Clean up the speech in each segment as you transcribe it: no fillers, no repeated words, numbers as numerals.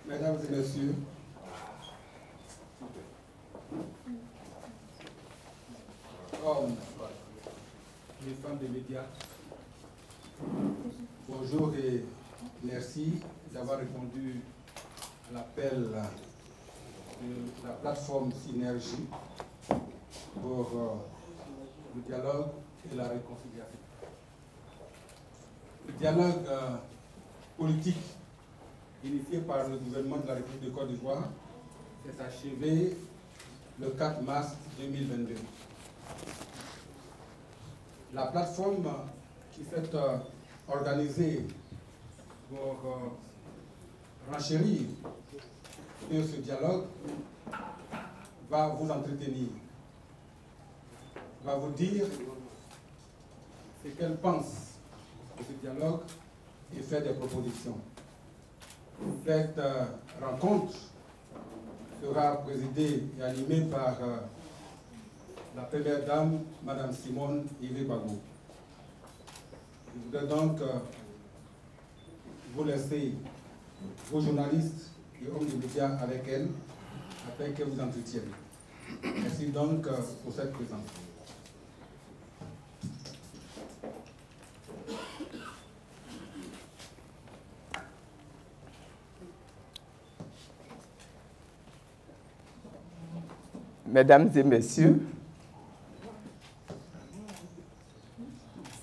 Mesdames et messieurs, hommes et femmes des médias, bonjour et merci d'avoir répondu à l'appel de la plateforme Synergie pour le dialogue et la réconciliation. Le dialogue politique initié par le gouvernement de la République de Côte d'Ivoire s'est achevé le 4 mars 2022. La plateforme qui s'est organisée pour renchérir sur ce dialogue va vous entretenir, va vous dire ce qu'elle pense de ce dialogue et faire des propositions. Cette rencontre sera présidée et animée par la première dame, Madame Simone Ivé-Bagou. Je voudrais donc vous laisser, vos journalistes et hommes de médias avec elle, afin qu'elle vous entretienne. Merci donc pour cette présence. Mesdames et messieurs,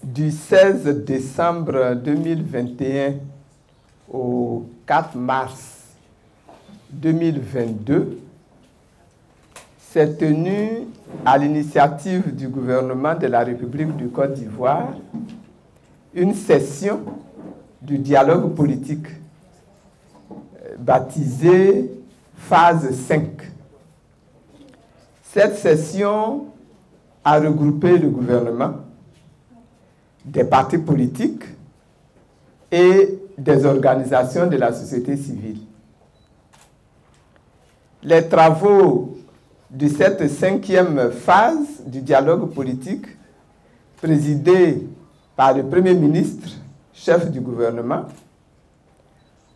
du 16 décembre 2021 au 4 mars 2022, s'est tenue à l'initiative du gouvernement de la République du Côte d'Ivoire une session du dialogue politique baptisée phase 5. Cette session a regroupé le gouvernement, des partis politiques et des organisations de la société civile. Les travaux de cette 5e phase du dialogue politique, présidée par le Premier ministre, chef du gouvernement,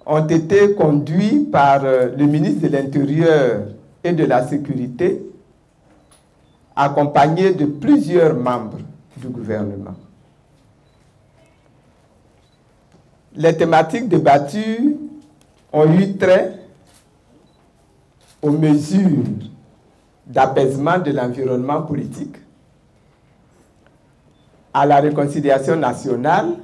ont été conduits par le ministre de l'Intérieur et de la Sécurité, accompagné de plusieurs membres du gouvernement. Les thématiques débattues ont eu trait aux mesures d'apaisement de l'environnement politique, à la réconciliation nationale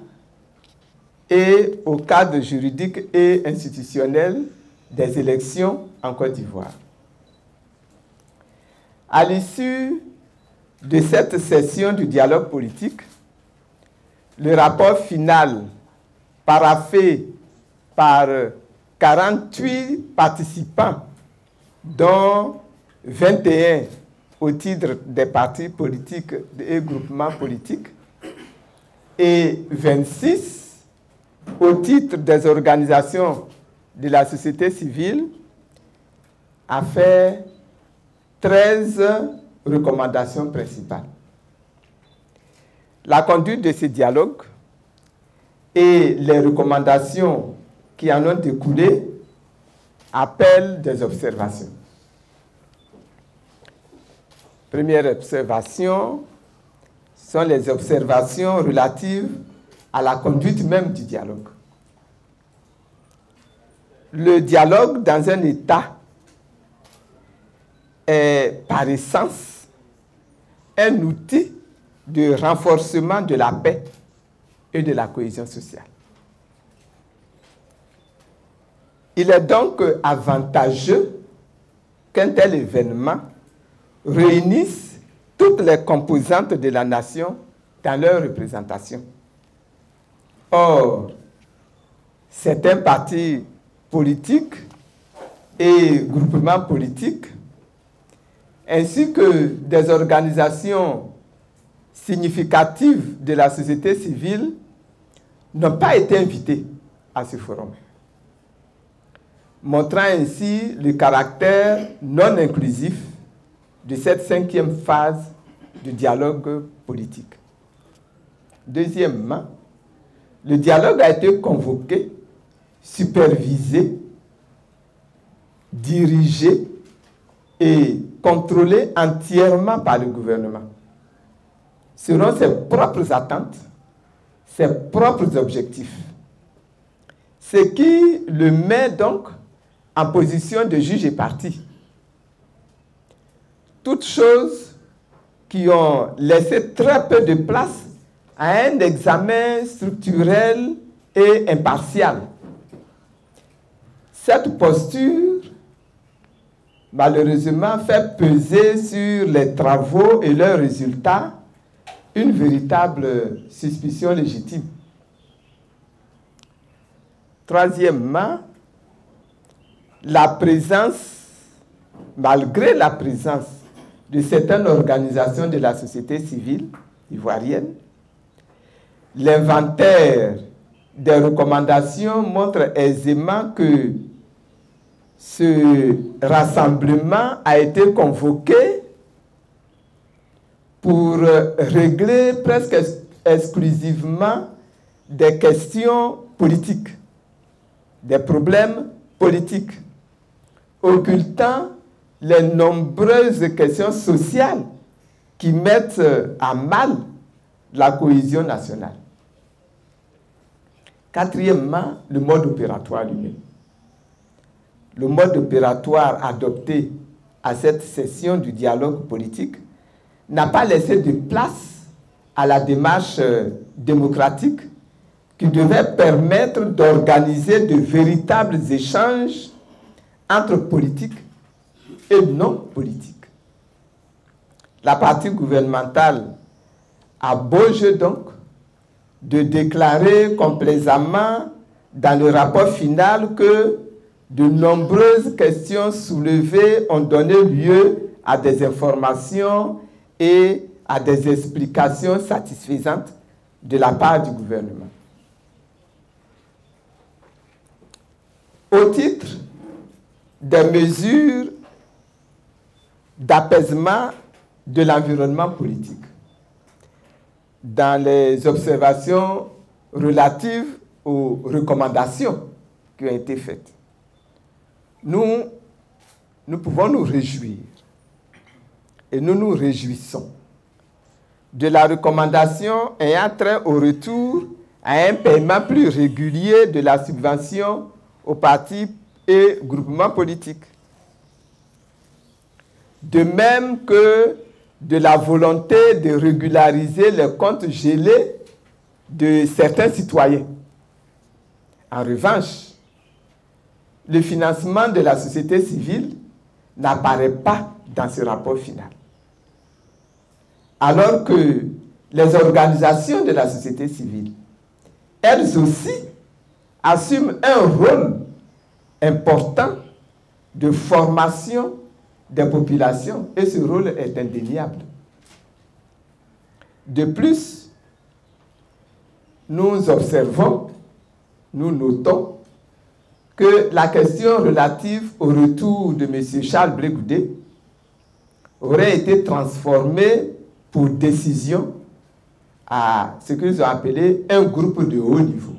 et au cadre juridique et institutionnel des élections en Côte d'Ivoire. À l'issue de cette session du dialogue politique, le rapport final paraphé par 48 participants, dont 21 au titre des partis politiques et groupements politiques, et 26 au titre des organisations de la société civile, a fait 13 recommandations principales. La conduite de ce dialogue et les recommandations qui en ont découlé appellent des observations. Première observation sont les observations relatives à la conduite même du dialogue. Le dialogue dans un État est par essence un outil de renforcement de la paix et de la cohésion sociale. Il est donc avantageux qu'un tel événement réunisse toutes les composantes de la nation dans leur représentation. Or, certains partis politiques et groupements politiques ainsi que des organisations significatives de la société civile n'ont pas été invités à ce forum, montrant ainsi le caractère non inclusif de cette 5e phase du dialogue politique. Deuxièmement, le dialogue a été convoqué, supervisé dirigée et contrôlée entièrement par le gouvernement, selon ses propres attentes, ses propres objectifs. Ce qui le met donc en position de juge et partie. Toutes choses qui ont laissé très peu de place à un examen structurel et impartial. Cette posture, malheureusement, fait peser sur les travaux et leurs résultats une véritable suspicion légitime. Troisièmement, malgré la présence de certaines organisations de la société civile ivoirienne, l'inventaire des recommandations montre aisément que ce rassemblement a été convoqué pour régler presque exclusivement des questions politiques, des problèmes politiques, occultant les nombreuses questions sociales qui mettent à mal la cohésion nationale. Quatrièmement, le mode opératoire lui-même. Le mode opératoire adopté à cette session du dialogue politique n'a pas laissé de place à la démarche démocratique qui devait permettre d'organiser de véritables échanges entre politiques et non politiques. La partie gouvernementale a beau jeu donc de déclarer complaisamment dans le rapport final que de nombreuses questions soulevées ont donné lieu à des informations et à des explications satisfaisantes de la part du gouvernement. Au titre des mesures d'apaisement de l'environnement politique, dans les observations relatives aux recommandations qui ont été faites, nous pouvons nous réjouir et nous nous réjouissons de la recommandation ayant trait au retour à un paiement plus régulier de la subvention aux partis et groupements politiques. De même que de la volonté de régulariser les comptes gelés de certains citoyens. En revanche, le financement de la société civile n'apparaît pas dans ce rapport final. Alors que les organisations de la société civile, elles aussi, assument un rôle important de formation des populations, et ce rôle est indéniable. De plus, nous observons, nous notons que la question relative au retour de M. Charles Blé Goudé aurait été transformée pour décision à ce qu'ils ont appelé un groupe de haut niveau.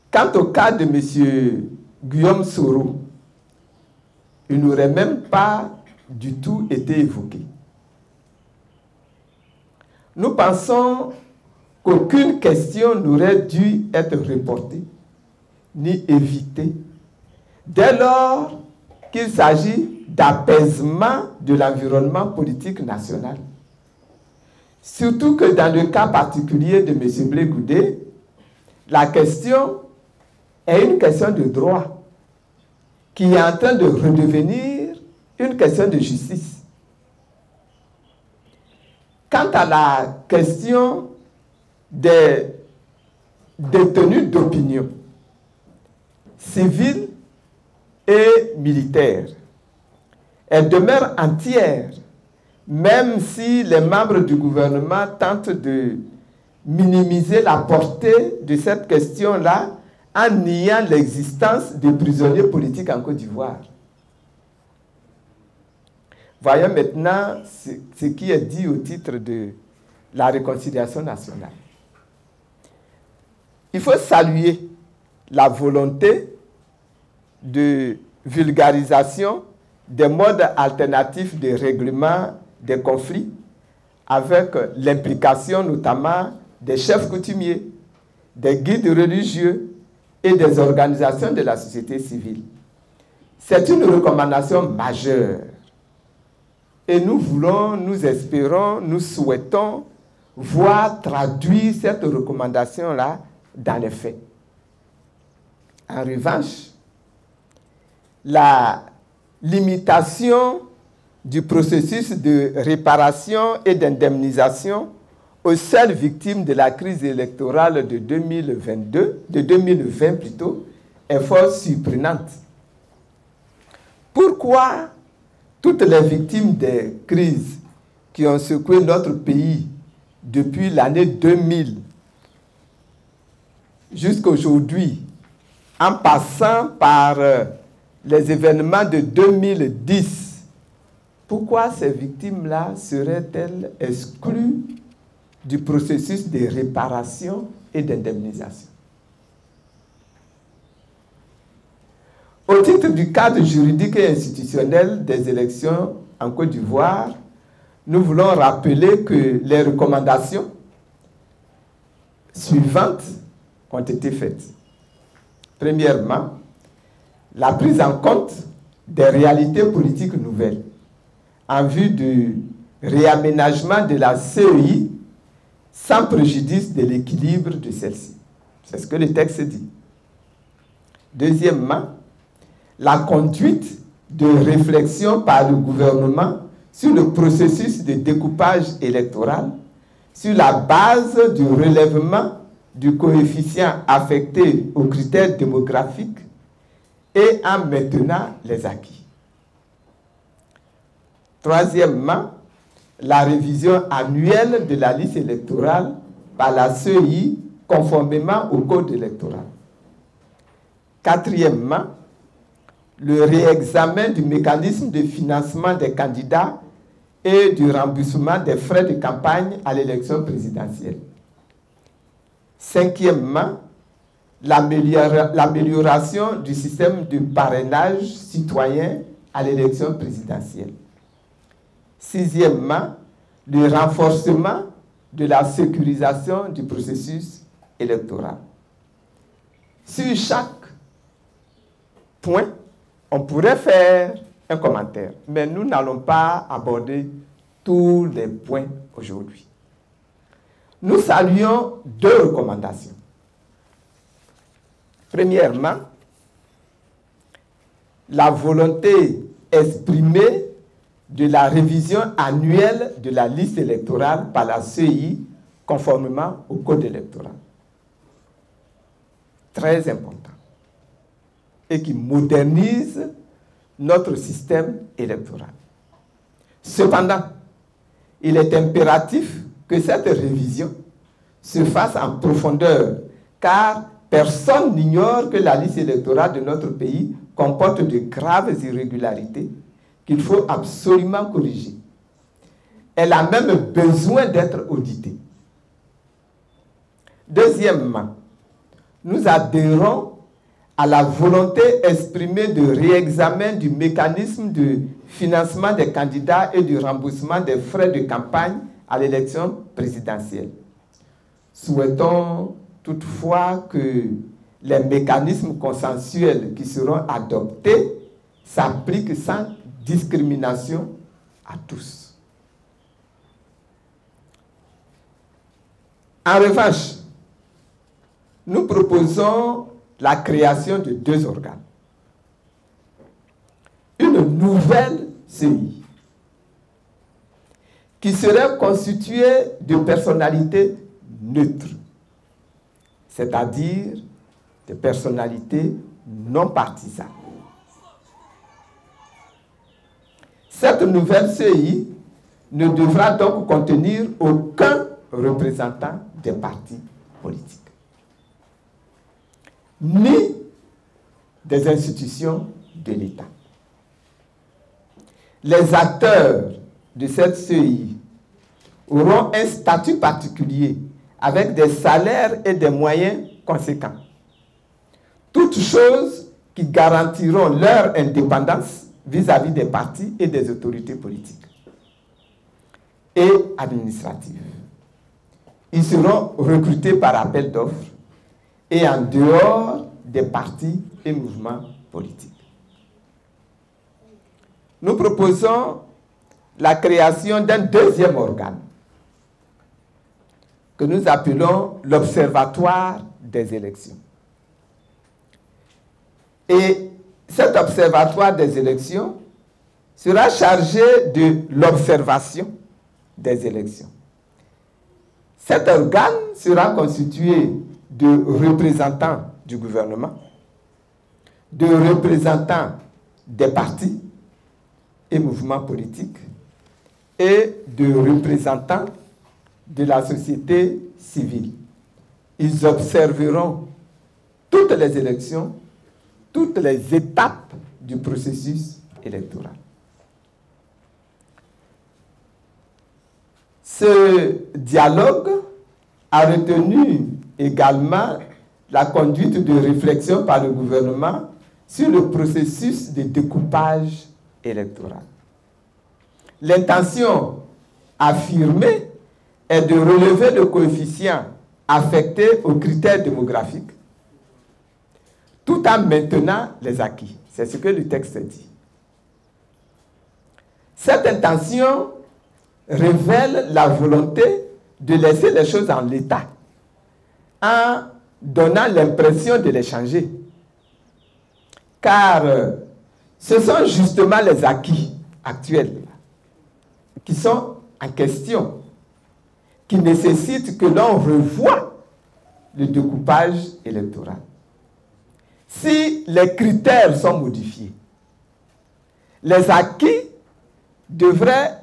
Quant au cas de M. Guillaume Soro, il n'aurait même pas du tout été évoqué. Nous pensons qu'aucune question n'aurait dû être reportée ni évitée dès lors qu'il s'agit d'apaisement de l'environnement politique national. Surtout que dans le cas particulier de M. Blé Goudé, la question est une question de droit qui est en train de redevenir une question de justice. Quant à la question des détenus d'opinion, civils et militaires, elle demeure entière, même si les membres du gouvernement tentent de minimiser la portée de cette question-là en niant l'existence de prisonniers politiques en Côte d'Ivoire. Voyons maintenant ce qui est dit au titre de la réconciliation nationale. Il faut saluer la volonté de vulgarisation des modes alternatifs de règlement des conflits, avec l'implication notamment des chefs coutumiers, des guides religieux et des organisations de la société civile. C'est une recommandation majeure. Et nous voulons, nous espérons, nous souhaitons voir traduire cette recommandation-là dans les faits. En revanche, la limitation du processus de réparation et d'indemnisation aux seules victimes de la crise électorale de 2020 plutôt, est fort surprenante. Pourquoi toutes les victimes des crises qui ont secoué notre pays depuis l'année 2000 jusqu'à aujourd'hui, en passant par les événements de 2010, pourquoi ces victimes-là seraient-elles exclues du processus de réparation et d'indemnisation? Au titre du cadre juridique et institutionnel des élections en Côte d'Ivoire, nous voulons rappeler que les recommandations suivantes ont été faites. Premièrement, la prise en compte des réalités politiques nouvelles en vue du réaménagement de la CEI sans préjudice de l'équilibre de celle-ci. C'est ce que le texte dit. Deuxièmement, la conduite de réflexion par le gouvernement sur le processus de découpage électoral sur la base du relèvement du coefficient affecté aux critères démographiques et en maintenant les acquis. Troisièmement, la révision annuelle de la liste électorale par la CEI conformément au code électoral. Quatrièmement, le réexamen du mécanisme de financement des candidats et du remboursement des frais de campagne à l'élection présidentielle. Cinquièmement, l'amélioration du système de parrainage citoyen à l'élection présidentielle. Sixièmement, le renforcement de la sécurisation du processus électoral. Sur chaque point, on pourrait faire un commentaire, mais nous n'allons pas aborder tous les points aujourd'hui. Nous saluons deux recommandations. Premièrement, la volonté exprimée de la révision annuelle de la liste électorale par la CEI conformément au code électoral. Très important. Et qui modernise notre système électoral. Cependant, il est impératif que cette révision se fasse en profondeur, car personne n'ignore que la liste électorale de notre pays comporte de graves irrégularités qu'il faut absolument corriger. Elle a même besoin d'être auditée. Deuxièmement, nous adhérons à la volonté exprimée de réexamen du mécanisme de financement des candidats et du remboursement des frais de campagne à l'élection présidentielle. Souhaitons toutefois que les mécanismes consensuels qui seront adoptés s'appliquent sans discrimination à tous. En revanche, nous proposons la création de deux organes. Une nouvelle CEI qui serait constituée de personnalités neutres, c'est-à-dire de personnalités non partisanes. Cette nouvelle CEI ne devra donc contenir aucun représentant des partis politiques, ni des institutions de l'État. Les acteurs de cette CEI auront un statut particulier avec des salaires et des moyens conséquents. Toute chose qui garantiront leur indépendance vis-à-vis des partis et des autorités politiques et administratives. Ils seront recrutés par appel d'offres et en dehors des partis et mouvements politiques. Nous proposons la création d'un deuxième organe que nous appelons l'Observatoire des élections. Et cet Observatoire des élections sera chargé de l'observation des élections. Cet organe sera constitué de représentants du gouvernement, de représentants des partis et mouvements politiques et de représentants de la société civile. Ils observeront toutes les élections, toutes les étapes du processus électoral. Ce dialogue a retenu également la conduite de réflexion par le gouvernement sur le processus de découpage électoral. L'intention affirmée est de relever le coefficient affecté aux critères démographiques tout en maintenant les acquis. C'est ce que le texte dit. Cette intention révèle la volonté de laisser les choses en l'état en donnant l'impression de les changer. Car ce sont justement les acquis actuels qui sont en question, qui nécessitent que l'on revoie le découpage électoral. Si les critères sont modifiés, les acquis devraient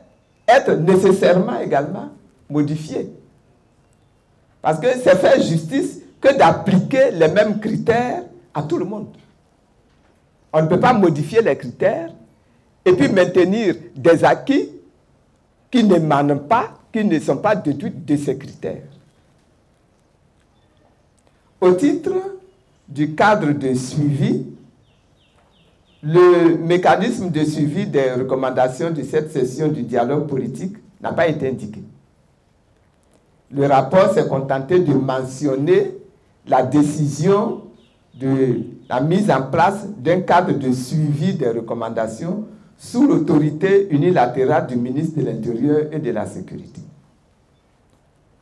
être nécessairement également modifiés. Parce que c'est faire justice que d'appliquer les mêmes critères à tout le monde. On ne peut pas modifier les critères et puis maintenir des acquis qui n'émanent pas, qui ne sont pas déduits de ces critères. Au titre du cadre de suivi, le mécanisme de suivi des recommandations de cette session du dialogue politique n'a pas été indiqué. Le rapport s'est contenté de mentionner la décision de la mise en place d'un cadre de suivi des recommandations sous l'autorité unilatérale du ministre de l'Intérieur et de la Sécurité.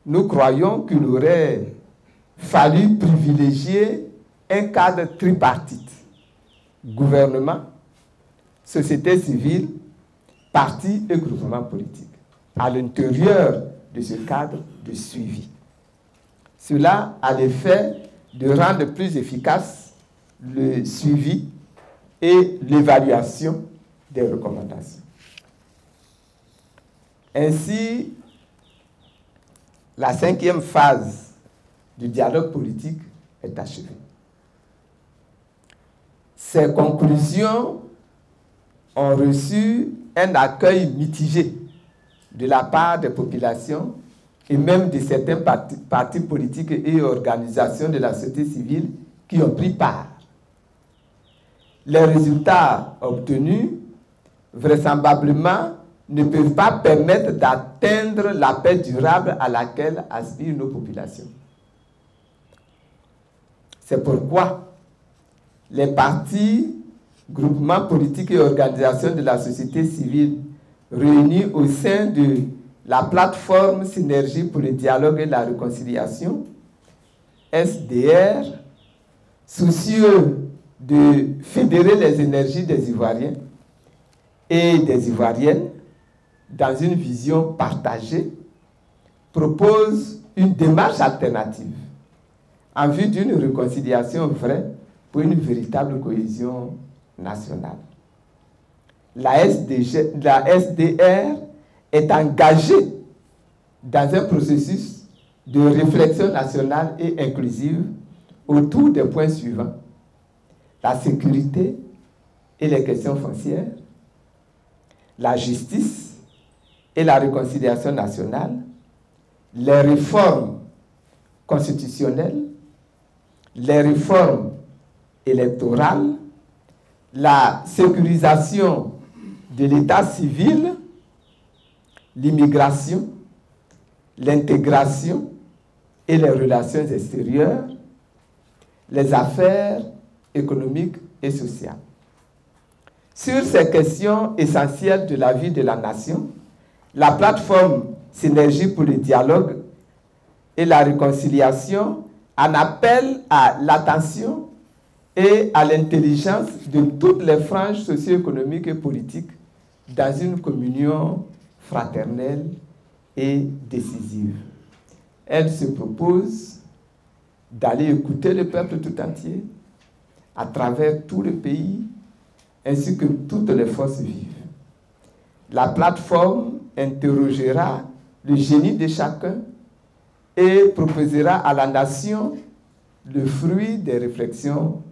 Nous croyons qu'il aurait fallu privilégier un cadre tripartite, gouvernement, société civile, partis et groupements politiques, à l'intérieur de ce cadre de suivi. Cela a l'effet de rendre plus efficace le suivi et l'évaluation des recommandations. Ainsi, la 5e phase du dialogue politique est achevée. Ces conclusions ont reçu un accueil mitigé de la part des populations et même de certains partis politiques et organisations de la société civile qui ont pris part. Les résultats obtenus, vraisemblablement, ne peuvent pas permettre d'atteindre la paix durable à laquelle aspirent nos populations. C'est pourquoi les partis, groupements politiques et organisations de la société civile réunis au sein de la plateforme Synergie pour le dialogue et la réconciliation, SDR, soucieux de fédérer les énergies des Ivoiriens et des Ivoiriennes dans une vision partagée, propose une démarche alternative en vue d'une réconciliation vraie pour une véritable cohésion nationale. La SDR est engagée dans un processus de réflexion nationale et inclusive autour des points suivants: la sécurité et les questions foncières, la justice et la réconciliation nationale, les réformes constitutionnelles, les réformes électorales la sécurisation de l'état civil, l'immigration, l'intégration et les relations extérieures, les affaires économiques et sociales. Sur ces questions essentielles de la vie de la nation, la plateforme Synergie pour le dialogue et la réconciliation en appelle à l'attention et à l'intelligence de toutes les franges socio-économiques et politiques dans une communion fraternelle et décisive. Elle se propose d'aller écouter le peuple tout entier à travers tout le pays ainsi que toutes les forces vives. La plateforme interrogera le génie de chacun et proposera à la nation le fruit des réflexions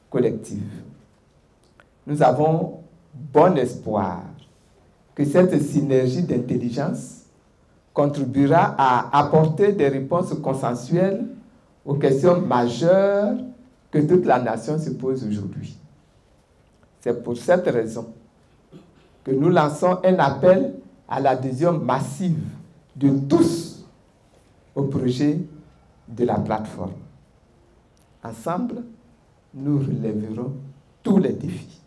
collectives. Nous avons bon espoir que cette synergie d'intelligence contribuera à apporter des réponses consensuelles aux questions majeures que toute la nation se pose aujourd'hui. C'est pour cette raison que nous lançons un appel à l'adhésion massive de tous au projet de la plateforme. Ensemble, nous relèverons tous les défis.